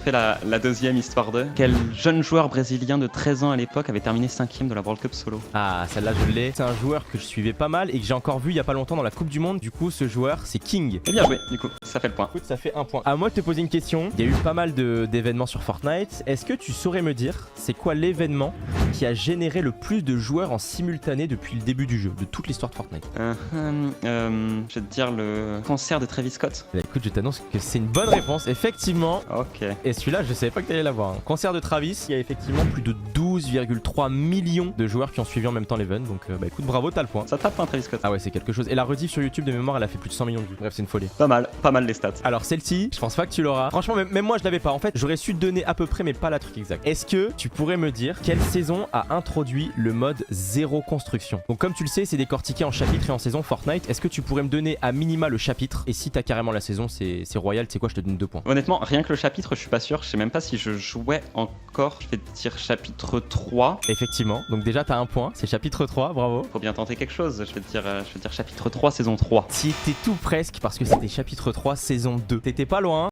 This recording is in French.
fait la deuxième histoire de. Quel jeune joueur brésilien de 13 ans à l'époque avait terminé 5ème de la World Cup solo? Ah, celle-là je l'ai. C'est un joueur que je suivais pas mal et que j'ai encore vu il y a pas longtemps dans la Coupe du Monde. Du coup, ce joueur, c'est King. Et bien joué, du coup, ça fait le point. Écoute, ça fait un point. À moi de te poser une question. Il y a eu pas mal d'événements sur Fortnite. Est-ce que tu saurais me dire c'est quoi l'événement qui a généré le plus de joueurs en simultané depuis le début du jeu, de toute l'histoire de Fortnite? Je vais te dire le concert de Travis Scott. Bah, écoute, je t'annonce que c'est une bonne réponse, effectivement. Ok. Et celui-là, je savais pas que t'allais l'avoir. Hein. Concert de Travis, il y a effectivement plus de 12,3 millions de joueurs qui ont suivi en même temps l'event. Donc, bah écoute, bravo, t'as le point. Ça tape un Travis Scott. Ah ouais, c'est quelque chose. Et la rediff sur YouTube de mémoire, elle a fait plus de 100 millions de vues. Bref, c'est une folie. Pas mal les stats. Alors, celle-ci, je pense pas que tu l'auras. Franchement, même moi, je l'avais pas. En fait, j'aurais su te donner à peu près, mais pas la truc exact. Est-ce que tu pourrais me dire quelle saison a introduit le mode zéro construction? Donc, comme tu le sais, c'est décortiqué en chapitres et en saison Fortnite. Est-ce que tu pourrais me donner à minima le chapitre? Et si t'as carrément la saison, c'est royal. Tu sais quoi, je te donne 2 points. Honnêtement, rien que le chapitre, je suis pas sûr. Je sais même pas si je jouais encore. Je vais te dire chapitre 3. Effectivement. Donc, déjà, t'as un point. C'est chapitre 3. Bravo. Faut bien tenter quelque chose. Je vais te dire chapitre 3, saison 3. T'y étais tout presque parce que c'était chapitre 3, saison 2. T'étais pas loin.